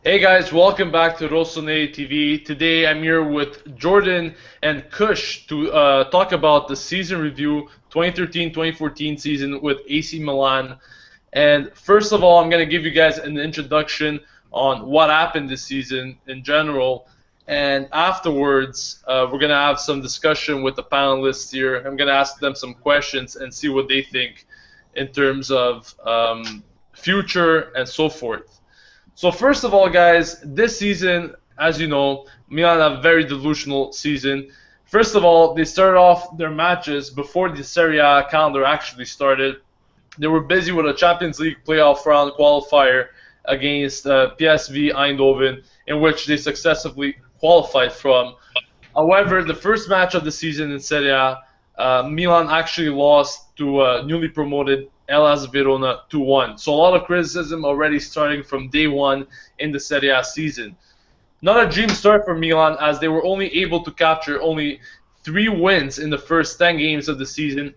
Hey guys, welcome back to Rossoneri TV. Today I'm here with Jordan and Kush to talk about the season review 2013-2014 season with AC Milan. And first of all, I'm going to give you guys an introduction on what happened this season in general. And afterwards, we're going to have some discussion with the panelists here. I'm going to ask them some questions and see what they think in terms of future and so forth. So first of all, guys, this season, as you know, Milan had a very delusional season. First of all, they started off their matches before the Serie A calendar actually started. They were busy with a Champions League playoff round qualifier against PSV Eindhoven, in which they successfully qualified from. However, the first match of the season in Serie A, Milan actually lost to newly promoted AC Verona 2-1. So a lot of criticism already starting from day one in the Serie A season. Not a dream start for Milan, as they were only able to capture only 3 wins in the first 10 games of the season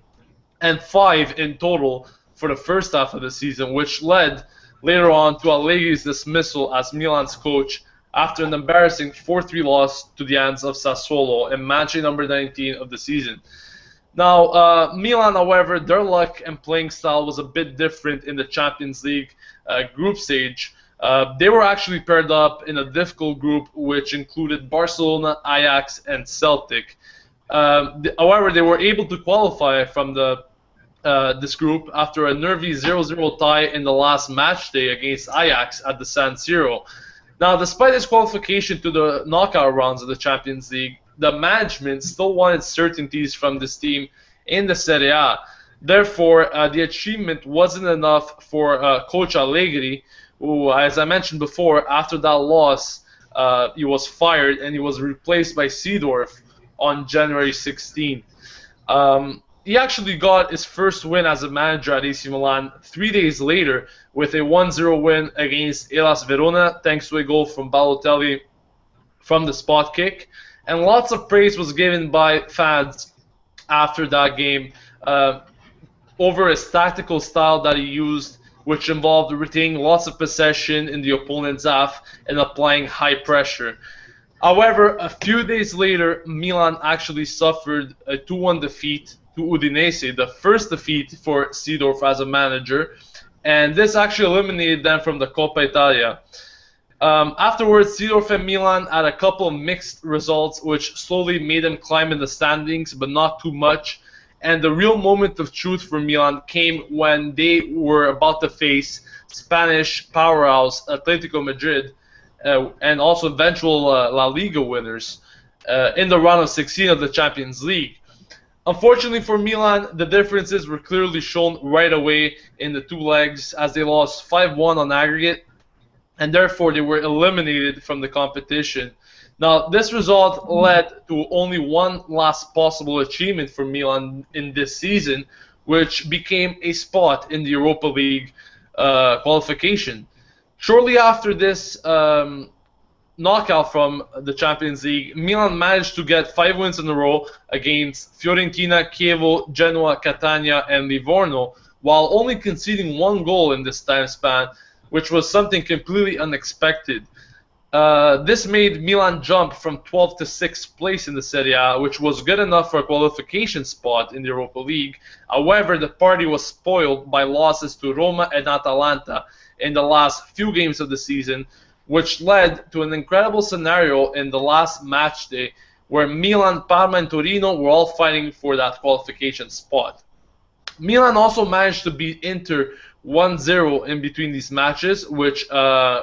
and 5 in total for the first half of the season, which led later on to Allegri's dismissal as Milan's coach after an embarrassing 4-3 loss to the hands of Sassuolo in match number 19 of the season. Now, Milan, however, their luck and playing style was a bit different in the Champions League group stage. They were actually paired up in a difficult group which included Barcelona, Ajax, and Celtic. However, they were able to qualify from this group after a nervy 0-0 tie in the last match day against Ajax at the San Siro. Now, despite this qualification to the knockout rounds of the Champions League, the management still wanted certainties from this team in the Serie A. Therefore, the achievement wasn't enough for Coach Allegri, who, as I mentioned before, after that loss, he was fired and he was replaced by Seedorf on January 16th. He actually got his first win as a manager at AC Milan 3 days later with a 1-0 win against AC Verona, thanks to a goal from Balotelli from the spot kick. And lots of praise was given by fans after that game over his tactical style that he used, which involved retaining lots of possession in the opponent's half and applying high pressure. However, a few days later, Milan actually suffered a 2-1 defeat to Udinese, the first defeat for Seedorf as a manager, and this actually eliminated them from the Coppa Italia. Afterwards, Seedorf and Milan had a couple of mixed results, which slowly made them climb in the standings, but not too much. And the real moment of truth for Milan came when they were about to face Spanish powerhouse Atletico Madrid and also eventual La Liga winners in the round of 16 of the Champions League. Unfortunately for Milan, the differences were clearly shown right away in the two legs as they lost 5-1 on aggregate, and therefore they were eliminated from the competition. Now, this result led to only one last possible achievement for Milan in this season, which became a spot in the Europa League qualification. Shortly after this knockout from the Champions League, Milan managed to get 5 wins in a row against Fiorentina, Chievo, Genoa, Catania, and Livorno, while only conceding 1 goal in this time span, which was something completely unexpected. This made Milan jump from 12th to 6th place in the Serie A, which was good enough for a qualification spot in the Europa League. However, the party was spoiled by losses to Roma and Atalanta in the last few games of the season, which led to an incredible scenario in the last match day where Milan, Parma, and Torino were all fighting for that qualification spot. Milan also managed to beat Inter 1-0 in between these matches, which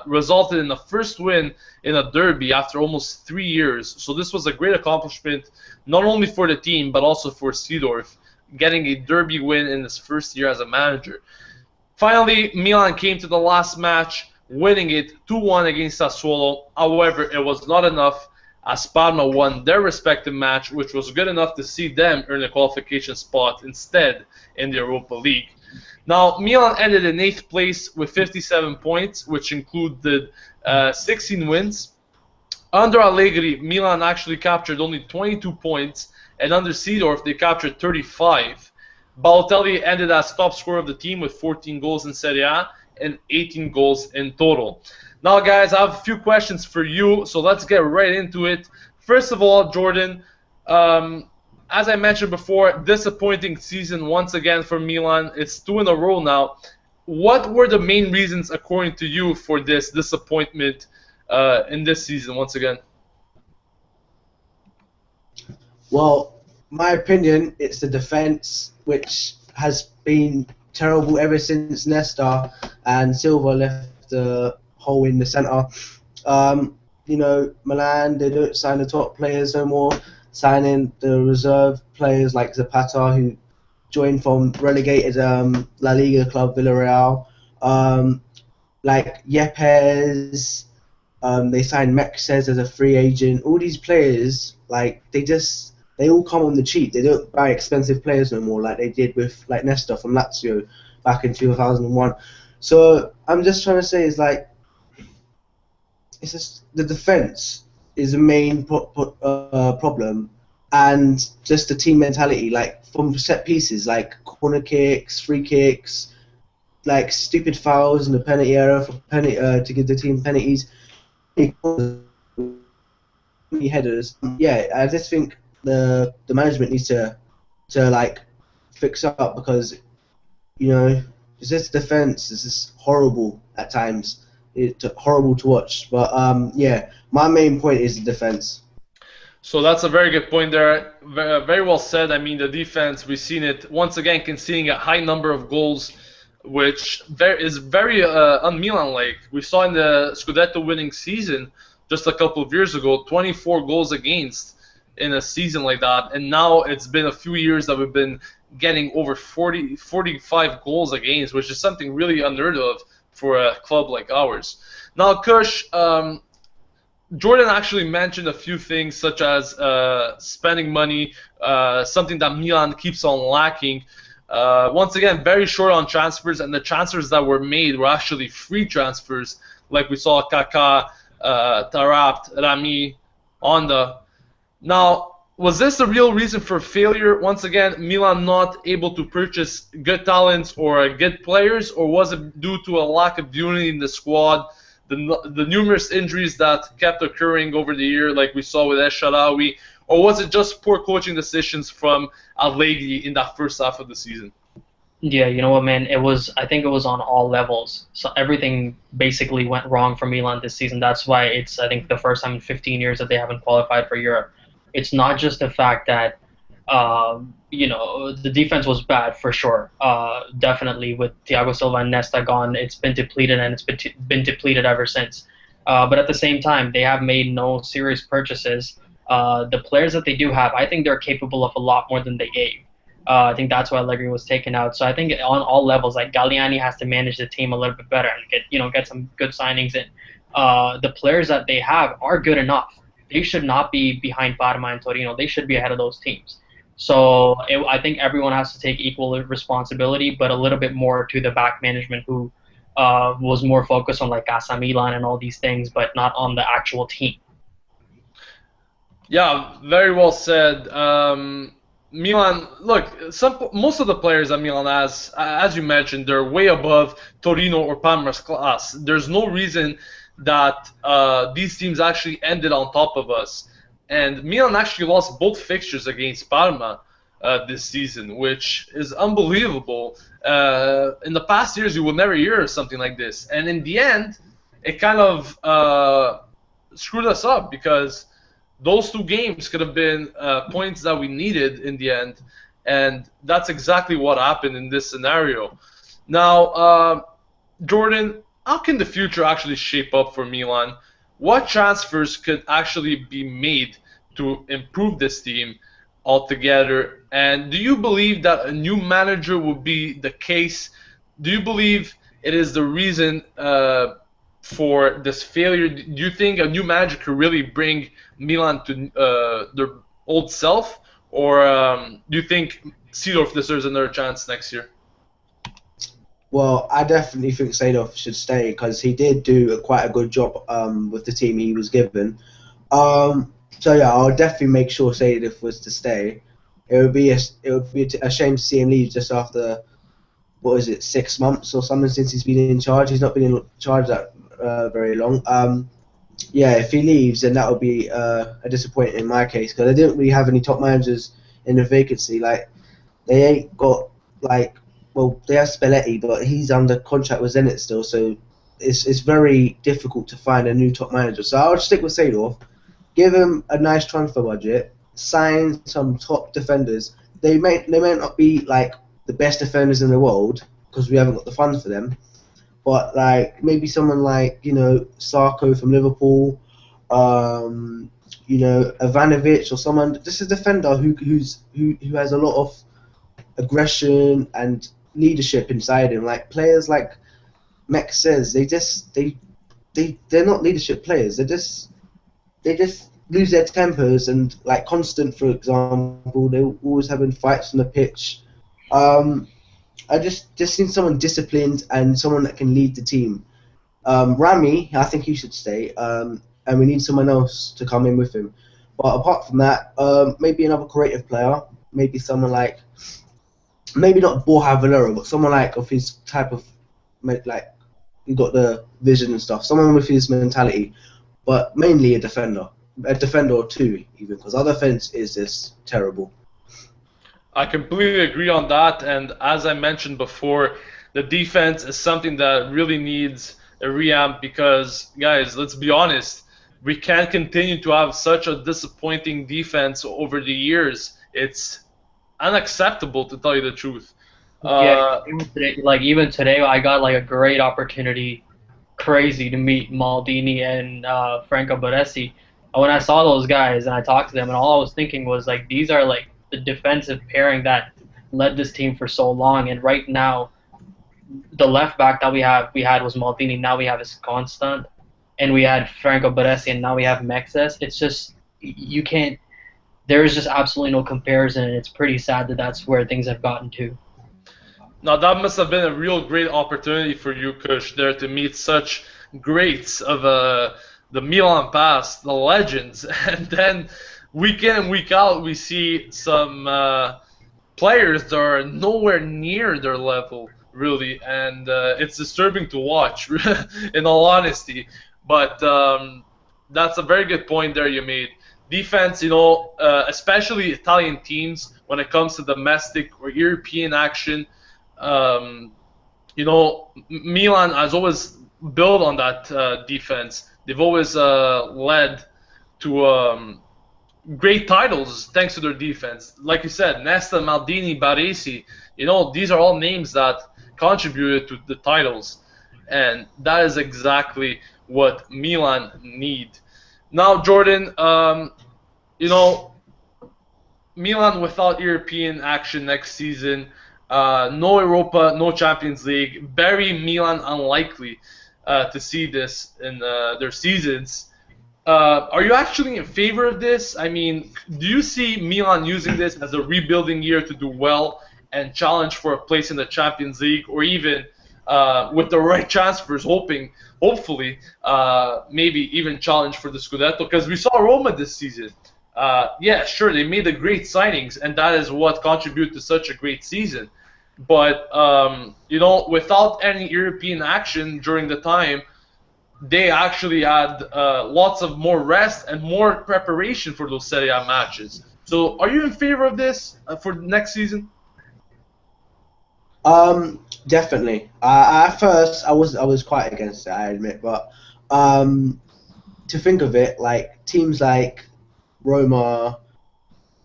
resulted in the first win in a derby after almost 3 years. So this was a great accomplishment, not only for the team, but also for Seedorf, getting a derby win in his first year as a manager. Finally, Milan came to the last match, winning it 2-1 against Sassuolo. However, it was not enough, as Parma won their respective match, which was good enough to see them earn a qualification spot instead in the Europa League. Now, Milan ended in 8th place with 57 points, which included 16 wins. Under Allegri, Milan actually captured only 22 points, and under Seedorf, they captured 35. Balotelli ended as top scorer of the team with 14 goals in Serie A and 18 goals in total. Now, guys, I have a few questions for you, so let's get right into it. First of all, Jordan, um, as I mentioned before, disappointing season once again for Milan. It's 2 in a row now. What were the main reasons, according to you, for this disappointment in this season once again? Well, my opinion, it's the defence, which has been terrible ever since Nesta and Silva left the hole in the centre. Milan, they don't sign the top players no more, signing the reserve players like Zapata, who joined from relegated La Liga club Villarreal, like Yepes. They signed Mexes as a free agent. All these players, like they all come on the cheap. They don't buy expensive players no more, like they did with like Nesta from Lazio back in 2001. So I'm just trying to say is like it's just the defense is the main problem, and just the team mentality, like from set pieces, like corner kicks, free kicks, like stupid fouls in the penalty area for to give the team penalties. Headers. Yeah, I just think the management needs to like fix up, because it's just defense is just horrible at times. It's horrible to watch. But yeah, my main point is the defense. So that's a very good point there. Very well said. I mean, the defense, we've seen it once again conceding a high number of goals, which is very un-Milan-like. We saw in the Scudetto winning season just a couple of years ago, 24 goals against in a season like that. And now it's been a few years that we've been getting over 45 goals against, which is something really unheard of for a club like ours. Now, Kush, Jordan actually mentioned a few things such as spending money, something that Milan keeps on lacking. Once again, very short on transfers, and the transfers that were made were actually free transfers, like we saw Kaká, Tarapt, Rami, Honda. Now, was this the real reason for failure? Once again, Milan not able to purchase good talents or good players, or was it due to a lack of unity in the squad, the numerous injuries that kept occurring over the year, like we saw with Esharawi, or was it just poor coaching decisions from Allegri in that first half of the season? Yeah, you know what, man? I think it was on all levels. So everything basically went wrong for Milan this season. That's why it's, I think, the first time in 15 years that they haven't qualified for Europe. It's not just the fact that, the defense was bad for sure. Definitely with Thiago Silva and Nesta gone, it's been depleted, and it's been depleted ever since. But at the same time, they have made no serious purchases. The players that they do have, I think they're capable of a lot more than they gave. I think that's why Allegri was taken out. So I think on all levels, like Galliani has to manage the team a little bit better and get some good signings in. The players that they have are good enough. They should not be behind Parma and Torino. They should be ahead of those teams. So I think everyone has to take equal responsibility, but a little bit more to the back management, who was more focused on like AC Milan and all these things, but not on the actual team. Yeah, very well said. Milan, look, most of the players that Milan has, as you mentioned, they're way above Torino or Parma's class. There's no reason that these teams actually ended on top of us. And Milan actually lost both fixtures against Parma this season, which is unbelievable. In the past years, you will never hear of something like this. And in the end, it kind of screwed us up, because those two games could have been points that we needed in the end, and that's exactly what happened in this scenario. Now, Jordan, how can the future actually shape up for Milan? What transfers could actually be made to improve this team altogether? And do you believe that a new manager will be the case? Do you believe it is the reason for this failure? Do you think a new manager could really bring Milan to their old self, or do you think Seedorf deserves another chance next year? Well, I definitely think Seedorf should stay, because he did do quite a good job with the team he was given. So yeah, I'll definitely make sure Seedorf was to stay. It would be a shame to see him leave just after, what is it, 6 months or something since he's been in charge. He's not been in charge that very long. Yeah, if he leaves, then that would be a disappointment in my case because they didn't really have any top managers in the vacancy. Like they ain't got like well they have Spalletti, but he's under contract with Zenit still, so it's very difficult to find a new top manager. So I'll stick with Seedorf, give him a nice transfer budget, sign some top defenders. They may not be like the best defenders in the world because we haven't got the funds for them. But like maybe someone like Sarko from Liverpool, Ivanovic or someone. Just a defender who has a lot of aggression and leadership inside him. Like players like Max says, they're not leadership players. They just lose their tempers and like Constant, for example, they're always having fights on the pitch. I just need someone disciplined and someone that can lead the team. Rami, I think he should stay, and we need someone else to come in with him. But apart from that, maybe another creative player, maybe someone like, maybe not Borja Valero, but someone like of his type of, like, he got the vision and stuff, someone with his mentality, but mainly a defender or two, even, because our defense is just terrible. I completely agree on that, and as I mentioned before, the defense is something that really needs a revamp because, guys, let's be honest, we can't continue to have such a disappointing defense over the years. It's unacceptable, to tell you the truth. Yeah, even today, I got like a great opportunity, crazy, to meet Maldini and Franco Baresi. And when I saw those guys and I talked to them, and all I was thinking was like, these are like the defensive pairing that led this team for so long. And right now, the left back that we had was Maldini. Now we have is Constant, and we had Franco Baresi, and now we have Mexes. It's just you can't. There is just absolutely no comparison, and it's pretty sad that that's where things have gotten to. Now that must have been a real great opportunity for you, Kush, there to meet such greats of the Milan past, the legends, and then week in and week out we see some players that are nowhere near their level, really, and it's disturbing to watch, in all honesty. But that's a very good point there you made. Defense, especially Italian teams, when it comes to domestic or European action, Milan has always built on that defense. They've always led to great titles thanks to their defense. Like you said, Nesta, Maldini, Baresi, these are all names that contributed to the titles. And that is exactly what Milan need. Now, Jordan, Milan without European action next season, no Europa, no Champions League, very Milan unlikely to see this in their seasons. Are you actually in favor of this? I mean, do you see Milan using this as a rebuilding year to do well and challenge for a place in the Champions League, or even with the right transfers, hopefully, maybe even challenge for the Scudetto? Because we saw Roma this season. Yeah, sure, they made the great signings, and that is what contributed to such a great season. But, without any European action during the time, they actually had lots of more rest and more preparation for those Serie A matches. So, are you in favor of this for next season? Definitely. At first, I was quite against it, I admit, but to think of it, like teams like Roma,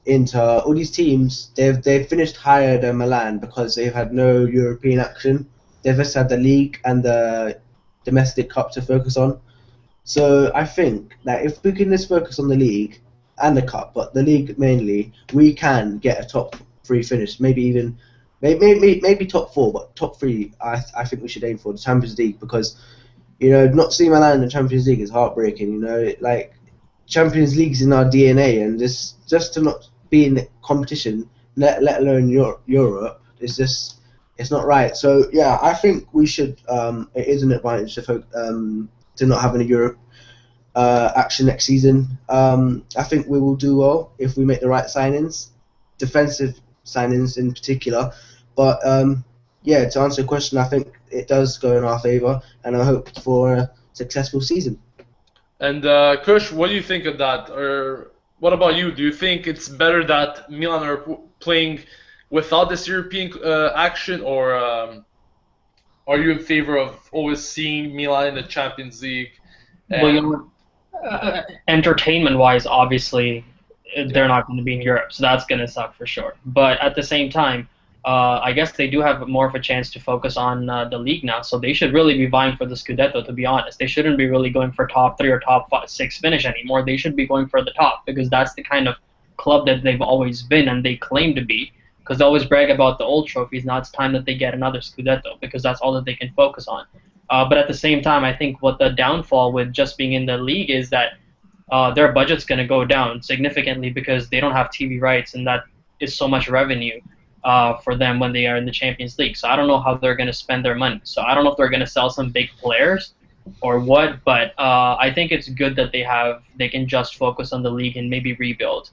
Inter, all these teams, they've finished higher than Milan because they've had no European action. They've just had the league and the domestic cup to focus on. So I think that if we can just focus on the league and the cup, but the league mainly, we can get a top 3 finish, maybe even. Maybe top 4, but top 3, I think we should aim for the Champions League because, not seeing Milan in the Champions League is heartbreaking. Like Champions League's in our DNA, and just to not be in the competition, let alone Europe, it's not right. So yeah, I think we should. It is an advantage to not having a Europe action next season. I think we will do well if we make the right signings, defensive signings in particular. But yeah, to answer your question, I think it does go in our favour, and I hope to successful season. And Kush, what do you think of that? Or what about you? Do you think it's better that Milan are playing without this European action, or are you in favor of always seeing Milan in the Champions League? Well, you And know, entertainment-wise, obviously, they're not going to be in Europe, so that's going to suck for sure. But at the same time, I guess they do have more of a chance to focus on the league now, so they should really be vying for the Scudetto, to be honest. They shouldn't be really going for top 3 or top 6 finish anymore. They should be going for the top, because that's the kind of club that they've always been and they claim to be, because they always brag about the old trophies. Now it's time that they get another Scudetto, because that's all that they can focus on. But at the same time, I think what the downfall with just being in the league is that their budget's going to go down significantly because they don't have TV rights, and that is so much revenue for them when they are in the Champions League. So I don't know how they're going to spend their money. So I don't know if they're going to sell some big players or what, but I think it's good that they can just focus on the league and maybe rebuild.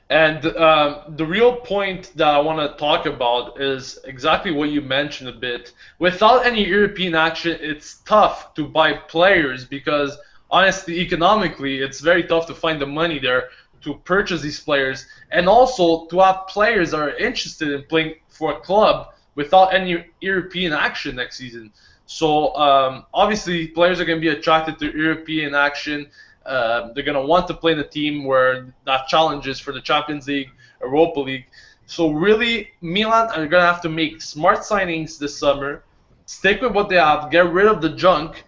And the real point that I want to talk about is exactly what you mentioned a bit. Without any European action, it's tough to buy players because, honestly, economically, it's very tough to find the money there to purchase these players, and also to have players that are interested in playing for a club without any European action next season. So obviously, players are going to be attracted to European action. They're going to want to play in a team where that challenges for the Champions League, Europa League. So really, Milan are going to have to make smart signings this summer, stick with what they have, get rid of the junk,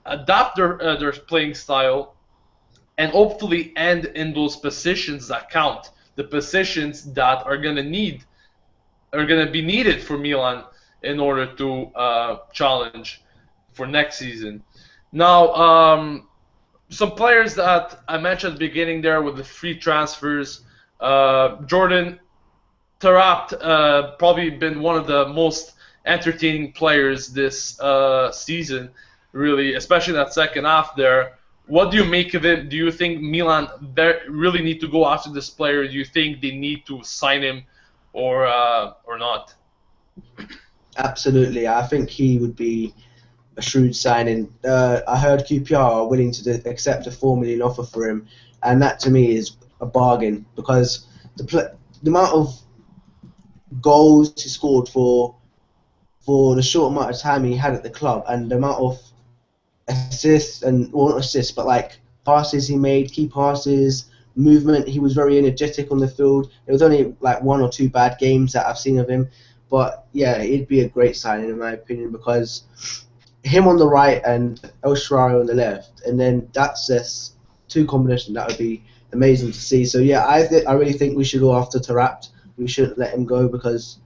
adapt their playing style, and hopefully end in those positions that count, the positions that are going to be needed for Milan in order to challenge for next season. Now, some players that I mentioned at the beginning there with the free transfers. Jordan Taarabt probably been one of the most entertaining players this season, really, especially in that second half there. What do you make of it? Do you think Milan really need to go after this player? Do you think they need to sign him or not? Absolutely, I think he would be a shrewd signing. I heard QPR are willing to accept a $4 million offer for him, and that to me is a bargain because the amount of goals he scored for the short amount of time he had at the club, and the amount of assists and well, not assists, but like passes he made, key passes, movement. He was very energetic on the field. There was only like 1 or 2 bad games that I've seen of him, but yeah, it'd be a great signing in my opinion because him on the right and El Shaarawy on the left, and then that's just 2 combinations. That would be amazing to see. So yeah, I really think we should go after Taarabt. We shouldn't let him go because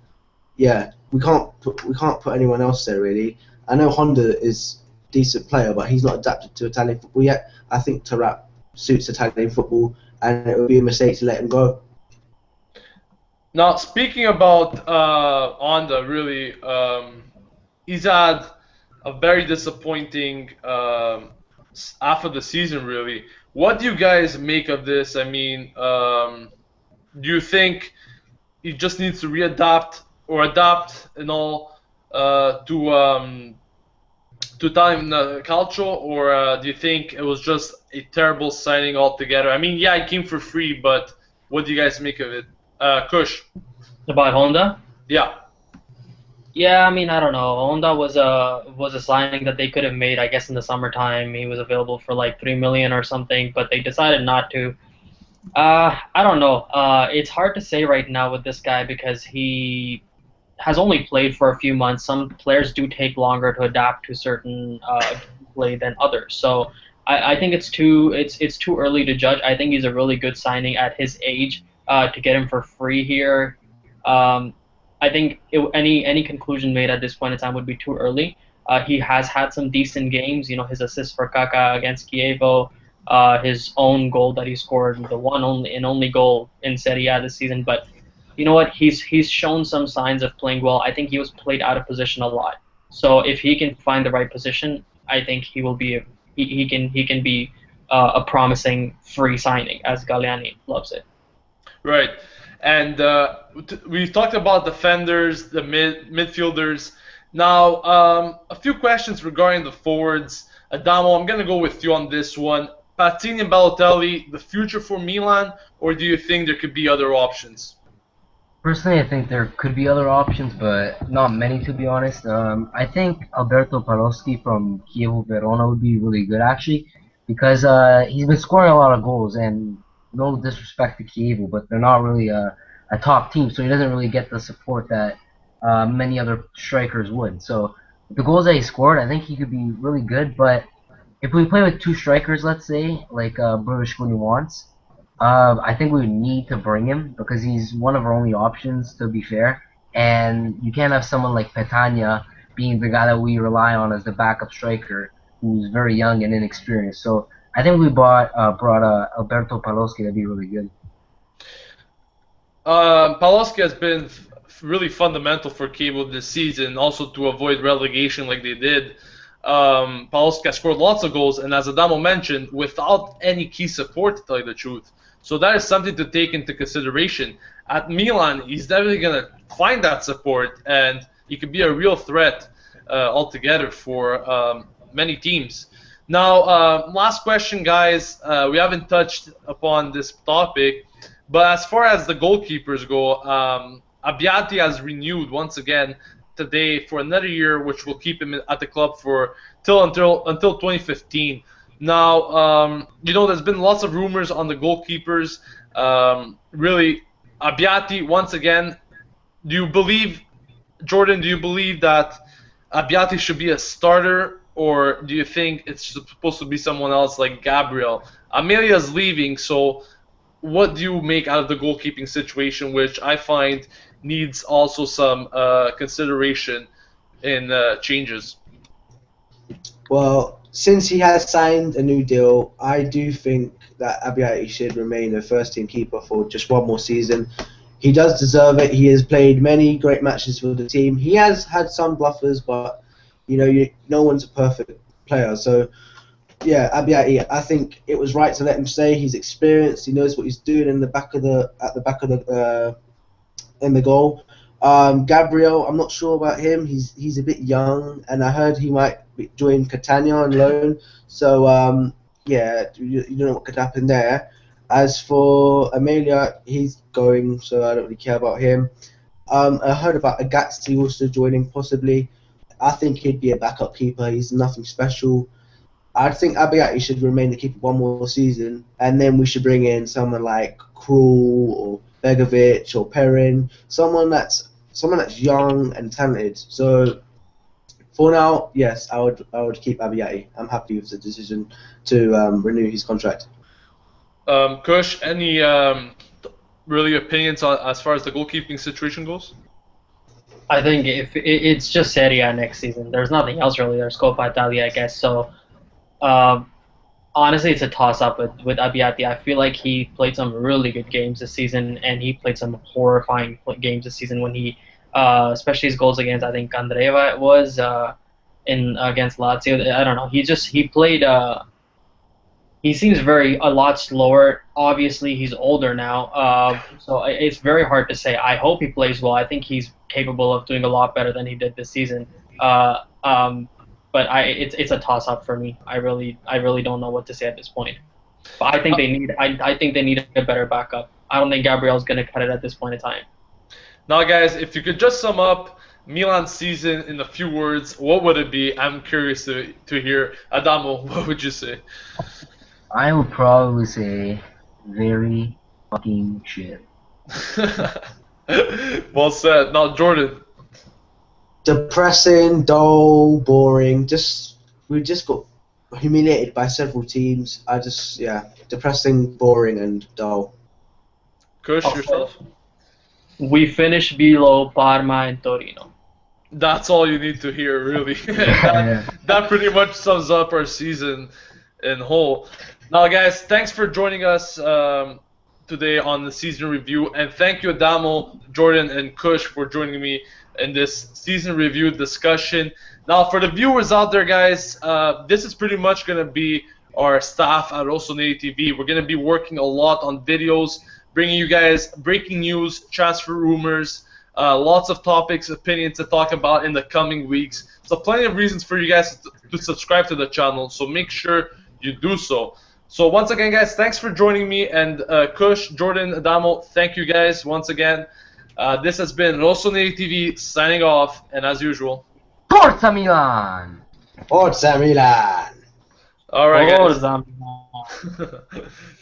yeah, we can't put anyone else there really. I know Honda is a decent player, but he's not adapted to Italian football yet. I think Taarabt suits Italian football, and it would be a mistake to let him go. Now, speaking about Honda, really, he's had a very disappointing half of the season, really. What do you guys make of this? I mean, do you think he just needs to readapt or adapt and all to Italian culture, or do you think it was just a terrible signing altogether? I mean, yeah, it came for free, but what do you guys make of it? Kush? About Honda? Yeah. Yeah, I mean, I don't know. Honda was a signing that they could have made, I guess, in the summertime. He was available for like 3 million or something, but they decided not to. I don't know. It's hard to say right now with this guy because he has only played for a few months. Some players do take longer to adapt to certain play than others. So I think it's too early to judge. I think he's a really good signing at his age to get him for free here. I think any conclusion made at this point in time would be too early. He has had some decent games. You know, his assist for Kaká against Chievo, his own goal that he scored, the only goal in Serie A this season. But you know what? He's shown some signs of playing well. I think he was played out of position a lot. So if he can find the right position, I think he will be he can be a promising free signing, as Galliani loves it. Right. And we've talked about defenders, the midfielders. Now, a few questions regarding the forwards. Adamo, I'm going to go with you on this one. Patini and Balotelli, the future for Milan, or do you think there could be other options? Personally, I think there could be other options, but not many to be honest. I think Alberto Paloschi from Chievo Verona would be really good actually, because he's been scoring a lot of goals, and no disrespect to Chievo, but they're not really a top team, so he doesn't really get the support that many other strikers would. So the goals that he scored, I think he could be really good, but if we play with two strikers, let's say, like Berlusconi wants, I think we would need to bring him because he's one of our only options, to be fair. And you can't have someone like Petagna being the guy that we rely on as the backup striker, who's very young and inexperienced. So I think we brought Alberto Paloschi to be really good. Paloschi has been really fundamental for Cable this season, also to avoid relegation like they did. Paloschi has scored lots of goals, and as Adamo mentioned, without any key support, to tell you the truth. So that is something to take into consideration. At Milan, he's definitely going to find that support, and he could be a real threat altogether for many teams. Now, last question, guys. We haven't touched upon this topic, but as far as the goalkeepers go, Abbiati has renewed once again today for another year, which will keep him at the club for until 2015. Now, there's been lots of rumors on the goalkeepers. Really, Abbiati, once again, Jordan, do you believe that Abbiati should be a starter, or do you think it's supposed to be someone else like Gabriel? Amelia's leaving, so what do you make out of the goalkeeping situation, which I find needs also some consideration in changes? Well, since he has signed a new deal, I do think that Abbiati should remain a first-team keeper for just one more season. He does deserve it. He has played many great matches for the team. He has had some bluffers, but no one's a perfect player. So, yeah, Abbiati, I think it was right to let him stay. He's experienced. He knows what he's doing in the back of the in the goal. Gabriel, I'm not sure about him. He's a bit young, and I heard he might join Catania on loan. So yeah, you don't know what could happen there. As for Amelia, he's going, so I don't really care about him. I heard about Agazzi also joining, possibly. I think he'd be a backup keeper. He's nothing special. I think Abbiati should remain the keeper one more season, and then we should bring in someone like Krul or Begovic or Perrin, someone that's young and talented. So for now, yes, I would keep Abbiati. I'm happy with the decision to renew his contract. Kush, any really opinions as far as the goalkeeping situation goes? I think if it's just Serie A next season, there's nothing else really. There's Coppa Italia, I guess. So honestly, it's a toss-up with Abbiati. I feel like he played some really good games this season, and he played some horrifying games this season when he, especially his goals against, I think, Andreva was against Lazio. I don't know. He played. He seems a lot slower. Obviously, he's older now, so it's very hard to say. I hope he plays well. I think he's capable of doing a lot better than he did this season. But it's a toss-up for me. I really don't know what to say at this point. But I think they need a better backup. I don't think Gabriel's going to cut it at this point in time. Now, guys, if you could just sum up Milan's season in a few words, what would it be? I'm curious to hear. Adamo, what would you say? I would probably say very fucking shit. Well said. Now, Jordan. Depressing, dull, boring. We just got humiliated by several teams. Depressing, boring, and dull. Kush, yourself? We finished below Parma and Torino. That's all you need to hear, really. that pretty much sums up our season in whole. Now, guys, thanks for joining us today on the season review, and thank you, Adamo, Jordan, and Kush for joining me in this season review discussion. Now, for the viewers out there, guys, this is pretty much going to be our staff at Rossoneri TV. We're going to be working a lot on videos, bringing you guys breaking news, transfer rumors, Lots of topics, opinions to talk about in the coming weeks. So plenty of reasons for you guys to subscribe to the channel. So make sure you do so. So once again, guys, thanks for joining me. And Kush, Jordan, Adamo, thank you guys once again. This has been Rossoneri TV signing off. And as usual, Forza Milan! Forza Milan! all right, guys. Forza.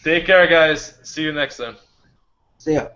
Take care, guys. See you next time. See ya.